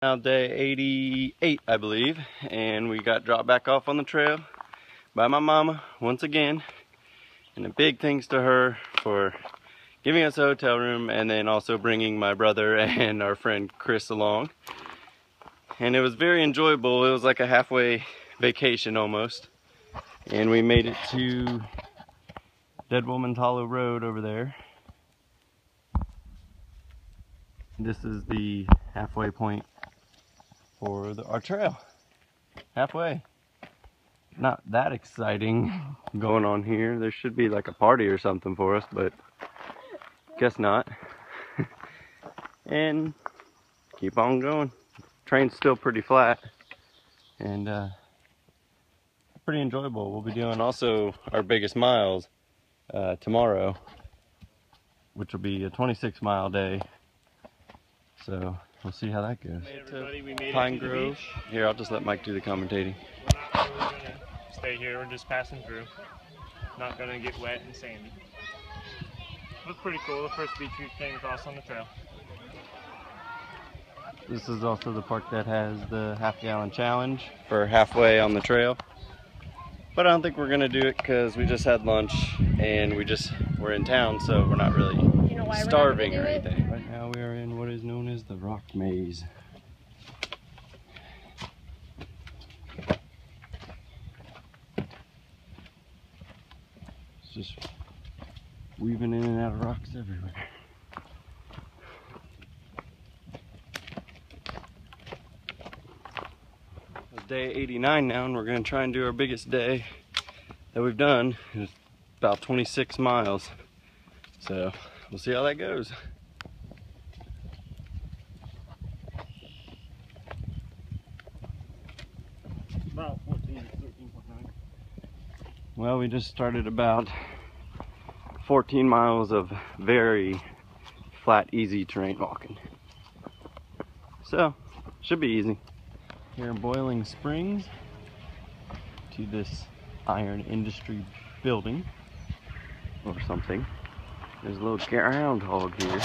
Now day 88, I believe, and we got dropped back off on the trail by my mama once again. And a big thanks to her for giving us a hotel room and then also bringing my brother and our friend Chris along. And it was very enjoyable. It was like a halfway vacation almost. And we made it to Dead Woman's Hollow Road over there. This is the halfway point for our trail. Halfway. Not that exciting going on here. There should be like a party or something for us, but guess not. And keep on going. Train's still pretty flat and pretty enjoyable. We'll be doing also our biggest miles tomorrow, which will be a 26-mile day. So we'll see how that goes. We made Pine Grove. Here, I'll just let Mike do the commentating. We're not really gonna stay here. We're just passing through. Not gonna get wet and sandy. Looks pretty cool. The first beach we came across on the trail. This is also the park that has the half-gallon challenge for halfway on the trail. But I don't think we're gonna do it because we just had lunch and we're in town, so we're not really starving or anything. Right now we are in what is known as the Rock Maze. It's just weaving in and out of rocks everywhere. It's day 89 now, and we're going to try and do our biggest day that we've done. It's about 26 miles. So we'll see how that goes. About 14, 13.9. Well, we just started about 14 miles of very flat, easy terrain walking. So, should be easy. Here in Boiling Springs to this iron industry building or something. There's a little groundhog here.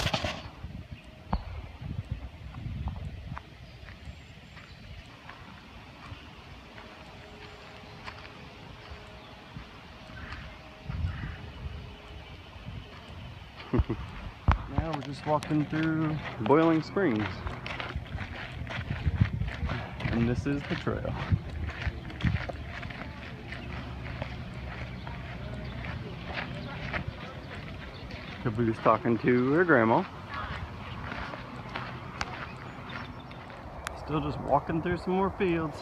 Now we're just walking through Boiling Springs. And this is the trail. Kabu's talking to her grandma. Still just walking through some more fields.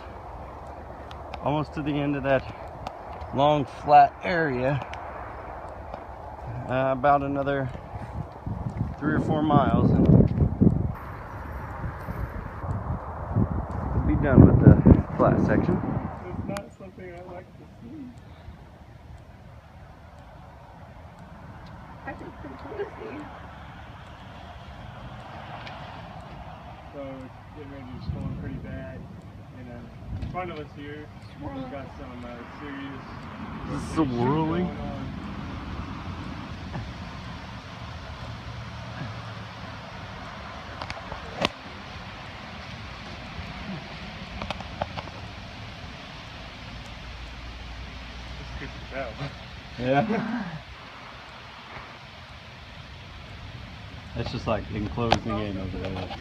Almost to the end of that long flat area. About another 3 or 4 miles. And we'll be done with the flat section. It's not something I like to see. I think it's pretty cool to see. So it's getting ready to storm pretty bad. And in front of us here, we've got some serious. This is a whirling. Going on. Yeah. That's just like enclosing in over there.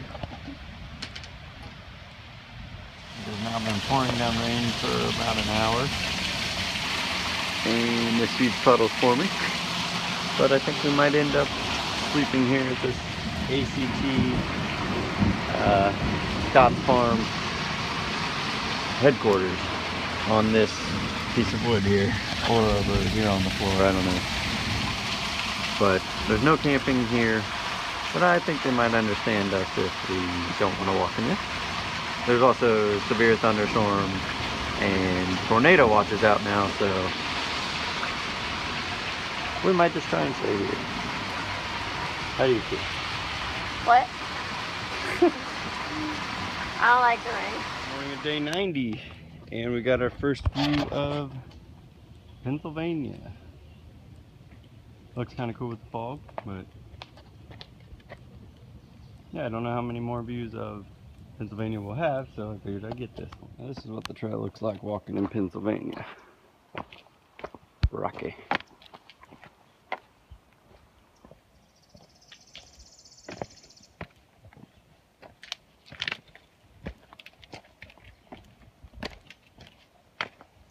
It's now been pouring down rain for about an hour. And this huge puddle's forming. But I think we might end up sleeping here at this ACT Scott's Farm headquarters on this piece of wood here, or over here on the floor, I don't know. But there's no camping here, but I think they might understand us if we don't want to walk in this. There's also severe thunderstorm and tornado watches out now, so we might just try and stay here. How do you feel? What? I don't like the rain. Morning of day 90, and we got our first view of Pennsylvania. Looks kind of cool with the fog, but yeah, I don't know how many more views of Pennsylvania will have, so I figured I'd get this. Now, this is what the trail looks like walking in Pennsylvania. Rocky.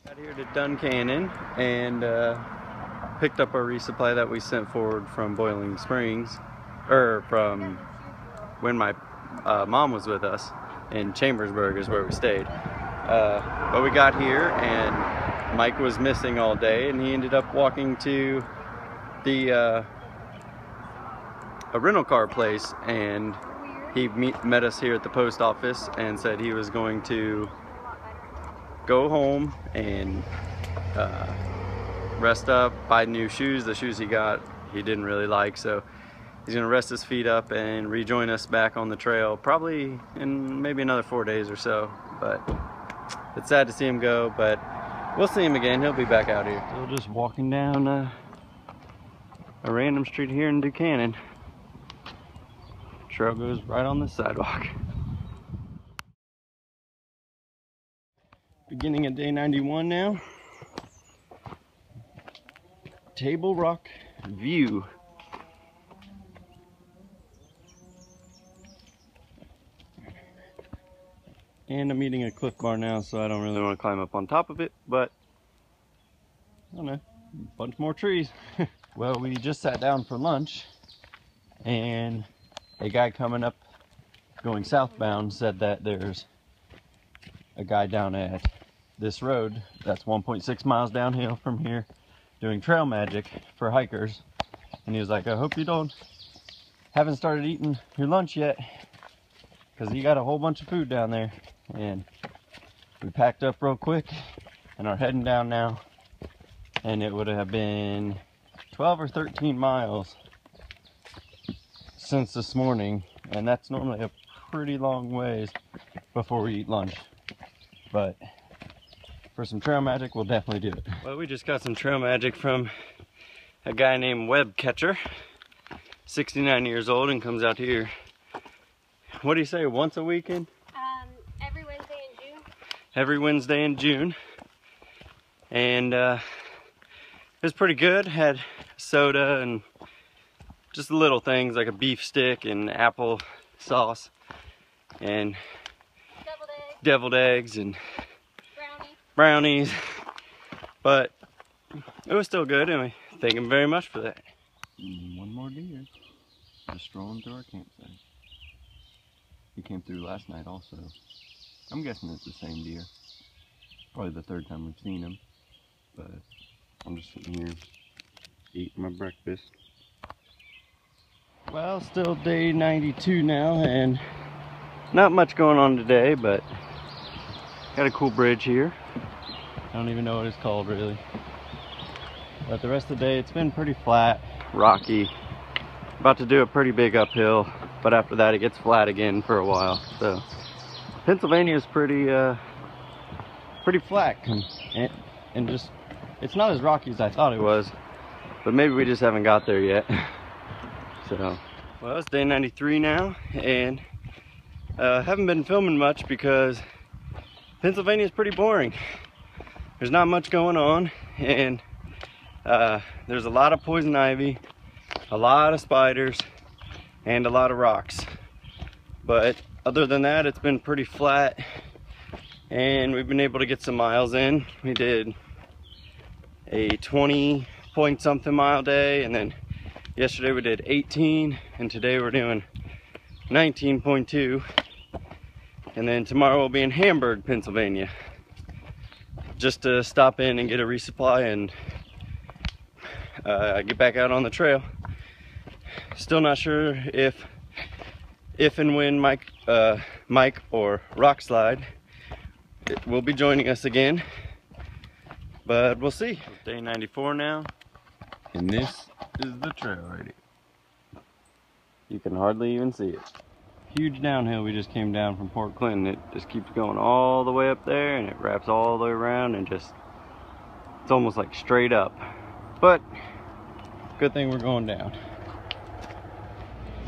Got here to Duncannon and picked up our resupply that we sent forward from Boiling Springs, or from when my mom was with us in Chambersburg is where we stayed. But we got here and Mike was missing all day, and he ended up walking to the a rental car place, and he met us here at the post office and said he was going to go home and rest up, buy new shoes. The shoes he got he didn't really like, so he's gonna rest his feet up and rejoin us back on the trail probably in maybe another 4 days or so. But it's sad to see him go, but we'll see him again. He'll be back out here. Still just walking down a random street here in Duncannon. Trail goes right on the sidewalk. Beginning of day 91 now. Table Rock View. And I'm eating a Cliff Bar now, so I don't really want to climb up on top of it, but I don't know, a bunch more trees. Well, we just sat down for lunch, and a guy coming up going southbound said that there's a guy down at this road that's 1.6 miles downhill from here doing trail magic for hikers, and he was like, I hope you haven't started eating your lunch yet, because you got a whole bunch of food down there. And we packed up real quick and are heading down now, and it would have been 12 or 13 miles since this morning, and that's normally a pretty long ways before we eat lunch, but for some trail magic we'll definitely do it. Well, we just got some trail magic from a guy named Web Catcher, 69 years old, and comes out here, what do you say, once a weekend? Every Wednesday in June. Every Wednesday in June. And it was pretty good. Had soda and just little things like a beef stick and apple sauce and deviled eggs and brownies. But it was still good, and we thank him very much for that. One more deer just strolling through our campsite. He came through last night also. I'm guessing it's the same deer. Probably the third time we've seen him. But I'm just sitting here eating my breakfast. Well, still day 92 now, and not much going on today, but got a cool bridge here. I don't even know what it's called really. But the rest of the day it's been pretty flat, rocky. About to do a pretty big uphill, but after that it gets flat again for a while. So Pennsylvania is pretty flat, and just, it's not as rocky as I thought it was, but maybe we just haven't got there yet. So, well, it's day 93 now, and haven't been filming much because Pennsylvania is pretty boring. There's not much going on, and there's a lot of poison ivy, a lot of spiders, and a lot of rocks. But other than that, it's been pretty flat, and we've been able to get some miles in. We did a 20 point something mile day, and then yesterday we did 18, and today we're doing 19.2, and then tomorrow we'll be in Hamburg, Pennsylvania, just to stop in and get a resupply and get back out on the trail. Still not sure if and when Mike or Rockslide will be joining us again, but we'll see. It's day 94 now, and this is the trail right here. You can hardly even see it. Huge downhill we just came down from Port Clinton. It just keeps going all the way up there, and it wraps all the way around, and just, it's almost like straight up. But good thing we're going down.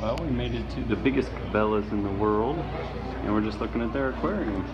Well, we made it to the biggest Cabela's in the world, and we're just looking at their aquarium.